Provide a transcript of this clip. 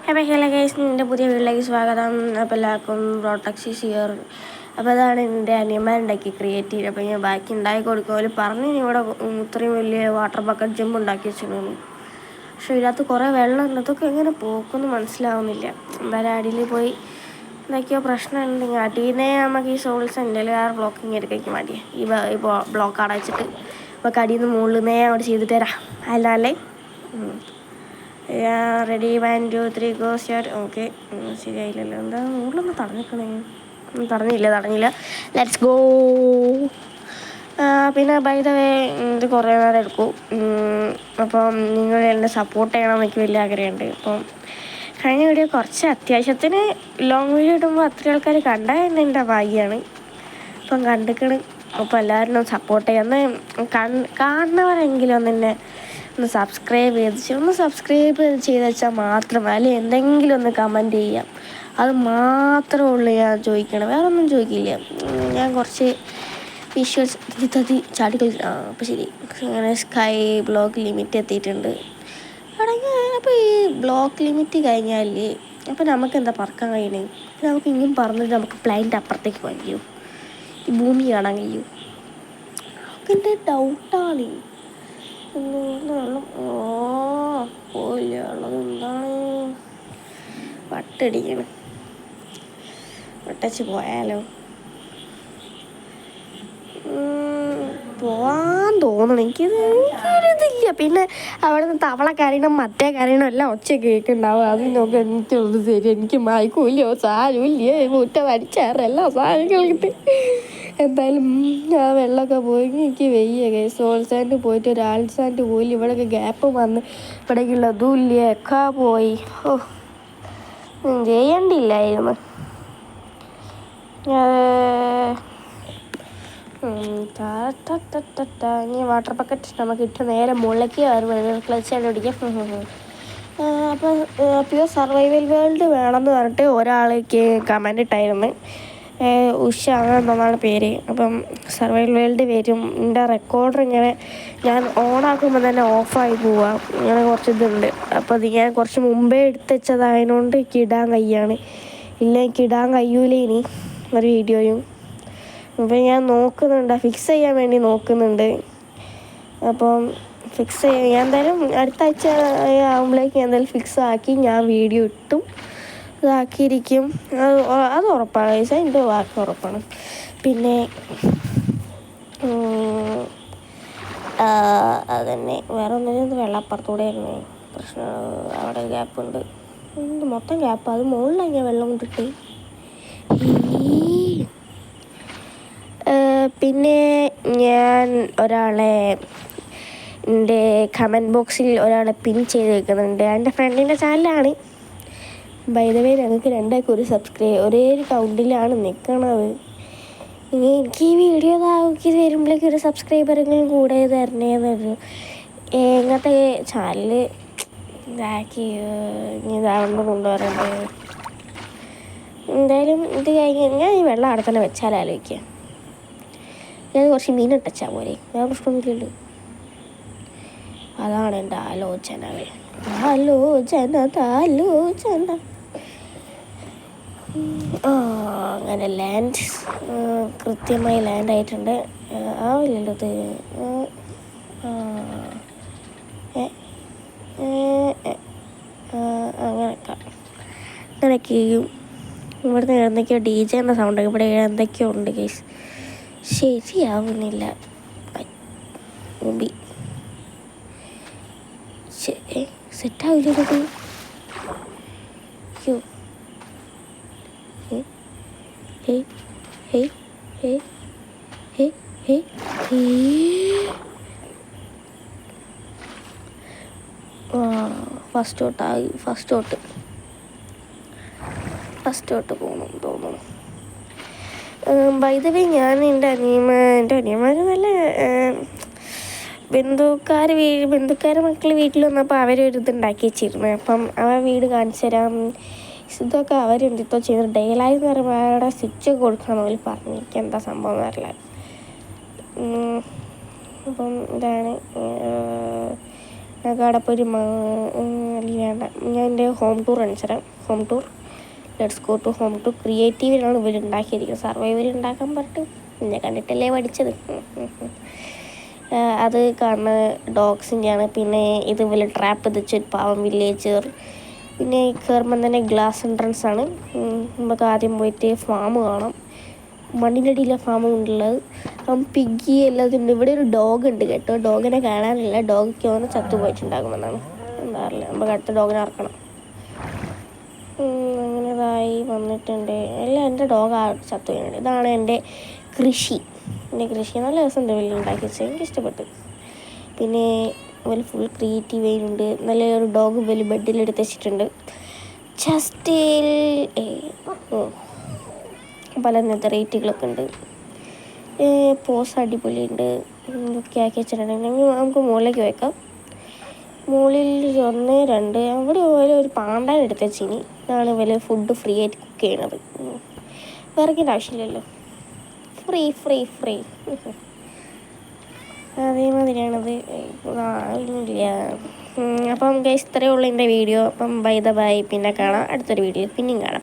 അപ്പോൾ hello guys, എൻ്റെ പുതിയ വീട്ടിലേക്ക് സ്വാഗതം. അപ്പോൾ എല്ലാവർക്കും റോട്ടക്സിസ് ഹിയർ. അപ്പോൾ അതാണ് എൻ്റെ അനിയന്മാരുണ്ടാക്കി ക്രിയേറ്റീവ്. അപ്പോൾ ഞാൻ ബാക്കി ഉണ്ടാക്കി കൊടുക്കും. അവർ പറഞ്ഞു ഇവിടെ ഇത്രയും വലിയ വാട്ടർ ബക്കറ്റ് ജമ്പ് ഉണ്ടാക്കി വെച്ചിരുന്നു. പക്ഷേ ഇതിനകത്ത് കുറേ വെള്ളം അതൊക്കെ എങ്ങനെ പോക്കുമെന്ന് മനസ്സിലാവുന്നില്ല. എന്തായാലും അടിയിൽ പോയി എന്തൊക്കെയോ പ്രശ്നമുണ്ടെങ്കിൽ അടിയിനെ നമുക്ക് ഈ സോൾസ് എൻ്റെ ബ്ലോക്കിങ് എടുക്കാൻ മടിയാണ്. ഈ ബ്ലോക്ക് അടച്ചിട്ട് നമുക്ക് അടിയിൽ നിന്ന് മുകളിൽ നിന്ന് അവിടെ ചെയ്തിട്ട് തരാം. അല്ലേ റെഡി 1 2 3 ഗോ സ്റ്റാർട്ട്. ഓക്കെ, ശരിയായില്ലല്ലോ. എന്താ മുകളിലൊന്ന് തടഞ്ഞിക്കണേ? തടഞ്ഞില്ല. Let's go. പിന്നെ ബൈ ദ വേ ഇത് കുറേ നേരം എടുക്കും. അപ്പം നിങ്ങൾ എന്നെ സപ്പോർട്ട് ചെയ്യണം എനിക്ക് വലിയ ആഗ്രഹമുണ്ട്. അപ്പം കഴിഞ്ഞ വീഡിയോ കുറച്ച് അത്യാവശ്യത്തിന് ലോങ് വീഡിയോ ഇടുമ്പോൾ അത്ര ആൾക്കാർ കണ്ടാൽ തന്നെ എൻ്റെ ഭാഗ്യമാണ്. അപ്പം കണ്ടിക്കണ്. അപ്പോൾ എല്ലാവരും ഒന്ന് സപ്പോർട്ട് ചെയ്യാം. കാണുന്നവരെങ്കിലും ഒന്ന് സബ്സ്ക്രൈബ് ചെയ്ത് വെച്ചാൽ മാത്രം, അല്ലെങ്കിൽ എന്തെങ്കിലും ഒന്ന് കമൻറ്റ് ചെയ്യാം. അത് മാത്രമേ ഉള്ളൂ ഞാൻ ചോദിക്കണം, വേറെ ഒന്നും ചോദിക്കില്ല. ഞാൻ കുറച്ച് വിഷ്വൽസ് ചാടി കളിച്ചു. അപ്പോൾ ശരി, അങ്ങനെ സ്കൈ ബ്ലോക്ക് ലിമിറ്റ് എത്തിയിട്ടുണ്ട്. അപ്പോൾ ഈ ബ്ലോക്ക് ലിമിറ്റ് കഴിഞ്ഞാൽ അപ്പോൾ നമുക്ക് എന്താ പറക്കാൻ കഴിയണേ? നമുക്ക് ഇനിയും പറഞ്ഞിട്ട് നമുക്ക് പ്ലാനിൻ്റെ അപ്പുറത്തേക്ക് കഴിയൂ, ഈ ഭൂമി കാണാൻ കഴിയൂ. എൻ്റെ ഡൗട്ടാണ്. വെള്ളം പോയില്ല. വെള്ളം എന്താണ് വട്ടടിക്കണം? വട്ടച്ച് പോയാലോ? പോവാൻ തോന്നണം. എനിക്കിതില്ല. പിന്നെ അവിടെ നിന്ന് തവള കരയണം, മറ്റേ കരയണം, എല്ലാം ഒച്ച കേൾക്കുന്നുണ്ടാവും. അതിനൊക്കെ എനിക്കൊന്നും ശരി, എനിക്ക് മയക്കൂല്ലോ, സാരമില്ലേ, മുറ്റ വടിച്ചാറെല്ലാം സാധനങ്ങൾക്ക്. എന്തായാലും ആ വെള്ളമൊക്കെ പോയി എനിക്ക് വയ്യ. സോൾ സാൻഡ് പോയിട്ട് ഒരു ആൾ സാൻഡ് പോയി. ഇവിടെയൊക്കെ ഗ്യാപ്പ് വന്ന് ഇവിടേക്കുള്ള അതും ഇല്ല, ഒക്കെ പോയി. ചെയ്യണ്ടില്ലായിരുന്നു. ഇനി വാട്ടർ ബക്കറ്റ് നമുക്ക് ഇട്ട് നേരെ മുകളിലേക്ക് ക്ലച്ചായിട്ട് പിടിക്കാം. അപ്പോൾ പ്യുവർ സർവൈവൽ വേൾഡ് വേണമെന്ന് പറഞ്ഞിട്ട് ഒരാൾക്ക് കമൻ്റ് ഇട്ടായിരുന്നു. ഉഷ എന്നാണ് പേര്. അപ്പം സർവൈവൽ വേൾഡ് വരും. എൻ്റെ റെക്കോർഡർ ഇങ്ങനെ ഞാൻ ഓണാക്കുമ്പോൾ തന്നെ ഓഫായി പോവാം. ഇങ്ങനെ കുറച്ച് ഇതുണ്ട്. അപ്പോൾ അത് ഞാൻ കുറച്ച് മുമ്പേ എടുത്തുവെച്ചതായതുകൊണ്ട് എനിക്ക് ഇടാൻ കഴിയാണ്. ഇല്ല, എനിക്ക് ഇടാൻ കഴിയൂല ഇനി ഒരു വീഡിയോയും. അപ്പോൾ ഞാൻ നോക്കുന്നുണ്ട്, ഫിക്സ് ചെയ്യാൻ വേണ്ടി നോക്കുന്നുണ്ട്. അപ്പം ഞാൻ എന്തായാലും അടുത്ത ആഴ്ച ആകുമ്പോഴേക്കും എന്തായാലും ഫിക്സ് ആക്കി ഞാൻ വീഡിയോ ഇട്ടും ഇതാക്കിയിരിക്കും. അത് ഉറപ്പാണ്. എൻ്റെ വാക്ക് ഉറപ്പാണ്. പിന്നെ അതന്നെ, വേറെ ഒന്നിനും വെള്ളപ്പുറത്തൂടെ ആയിരുന്നു പ്രശ്നം. അവിടെ ഗ്യാപ്പുണ്ട്, മൊത്തം ഗ്യാപ്പ്. അത് മുകളിലാണ് ഞാൻ വെള്ളം കൊണ്ടിട്ട്. പിന്നെ ഞാൻ ഒരാളെ എൻ്റെ കമൻറ്റ് ബോക്സിൽ ഒരാളെ പിൻ ചെയ്ത് വെക്കുന്നുണ്ട്. എൻ്റെ ഫ്രണ്ടിൻ്റെ ചാനലാണ്. ബൈ ദ വേ ഞങ്ങൾക്ക് രണ്ടാൾക്കും ഒരേ ഒരു കൗണ്ടിലാണ് നിൽക്കണത്. ഇനി എനിക്ക് ഈ വീഡിയോ ഇതാക്കി വരുമ്പോഴേക്കും ഒരു സബ്സ്ക്രൈബറെങ്കിലും കൂടെ തരണേന്നൊരു എങ്ങനത്തെ ചാനൽ ഇതാക്കി ഇനി ഇതാവുമ്പോൾ കൊണ്ടുവരണ്ടേ. എന്തായാലും ഇത് കഴിഞ്ഞ് ഞാൻ ഈ വെള്ളം അവിടെ തന്നെ വെച്ചാൽ ആലോചിക്കുക. ഞാൻ കുറച്ച് മീൻ ഇട്ടച്ചാൽ പോലെ, വേറെ പ്രശ്നമൊന്നുമില്ലല്ലോ. അതാണ് എൻ്റെ ആലോചനകൾ. അങ്ങനെ ലാൻഡ് കൃത്യമായി ലാൻഡായിട്ടുണ്ട്. ആവില്ലല്ലോ ഇത്. അങ്ങനെയൊക്കെയും ഇവിടുന്ന് എന്തൊക്കെയോ DJ എന്ന സൗണ്ട് ഇവിടെ എന്തൊക്കെയോ ഉണ്ട് കേസ്. ശരിയാവുന്നില്ല. സെറ്റാവില്ലത്. ഫസ്റ്റ് തൊട്ട് പോകണം തോന്നുന്നു. ബൈ ദ വേ ഞാൻ എൻ്റെ അനിയന്മാർ നല്ല ബന്ധുക്കാരെ മക്കൾ വീട്ടിൽ വന്നപ്പോൾ അവരൊരിതുണ്ടാക്കി വെച്ചിരുന്നു. അപ്പം അവൻ വീട് കാണിച്ചു തരാം, ഇതൊക്കെ അവരെന്തോ ചെയ്തു. ഡേലായി എന്ന് പറയുമ്പോൾ അവിടെ സ്വിച്ച് കൊടുക്കണം അവർ പറഞ്ഞു. എനിക്ക് എന്താ സംഭവം എന്ന് അറിയില്ല. അപ്പം ഇതാണ് അവിടെ പോയി അല്ലെങ്കിൽ വേണ്ട, ഞാൻ എൻ്റെ ഹോം ടൂർ കാണിച്ചു തരാം. Home tour, let's go to home tour. ക്രിയേറ്റീവിലാണ് ഇവർ ഉണ്ടാക്കിയിരിക്കുന്നത്. സർവൈവൽ ഉണ്ടാക്കാൻ പറഞ്ഞിട്ട് പിന്നെ കണ്ടിട്ടല്ലേ പഠിച്ചത്. അത് കാണുന്ന ഡോഗ്സിൻ്റെയാണ്. പിന്നെ ഇത് പോലെ ട്രാപ്പ് വെച്ചൊരു പാവം വില്ലേജർ. പിന്നെ കയറുമ്പം തന്നെ ഗ്ലാസ് എൻട്രൻസ് ആണ്. നമുക്ക് ആദ്യം പോയിട്ട് ഫാം കാണാം. മണ്ണിനടിയിലെ ഫാം ഉണ്ടുള്ളത്. അപ്പം പിഗ്ഗി എല്ലാതുണ്ട്. ഇവിടെ ഒരു ഡോഗ് ഉണ്ട് കേട്ടോ. ഡോഗിനെ കാണാനില്ല. ഡോഗിക്ക് ഒന്ന് ചത്തുപോയിട്ടുണ്ടാകുമെന്നാണ്. എന്താ അറിയില്ല. നമുക്ക് അടുത്ത ഡോഗിനെ ഇറക്കണം. അങ്ങനെ ഇതായി വന്നിട്ടുണ്ട്. എല്ലാം എൻ്റെ ഡോഗ് ചത്തുപോയിട്ടുണ്ട്. ഇതാണ് എൻ്റെ കൃഷി. എൻ്റെ കൃഷി നല്ല രസം വലിയ ഉണ്ടാക്കി വെച്ചത്. എനിക്കിഷ്ടപ്പെട്ടു. പിന്നെ വലിയ ഫുൾ ക്രിയേറ്റീവ് ആയിട്ടുണ്ട്. നല്ലൊരു ഡോഗ് വലിയ ബെഡിലെടുത്ത് വെച്ചിട്ടുണ്ട്. ജസ്റ്റിൽ പല നെതറേറ്റുകളൊക്കെ ഉണ്ട്. പോസ് അടിപൊളിയുണ്ട്. ഇതൊക്കെ ആക്കി വെച്ചിട്ടുണ്ടെങ്കിൽ നമുക്ക് മുകളിലേക്ക് വെക്കാം. മുകളിൽ 1, 2 അവിടെ ഒരു പാണ്ടാൻ എടുത്ത് വെച്ചിനി. ഇതാണ് വലിയ ഫുഡ് ഫ്രീ ആയിട്ട് കുക്ക് ചെയ്യണത്. വിറകിൻ്റെ ആവശ്യമില്ലല്ലോ. ഫ്രീ അതേമാതിരിയാണത്. ഇല്ല. അപ്പം ഗൈസ് ഇത്രയേ ഉള്ളൂ എൻ്റെ വീഡിയോ. അപ്പം ബൈ. പിന്നെ കാണാം അടുത്തൊരു വീഡിയോ. പിന്നെയും കാണാം.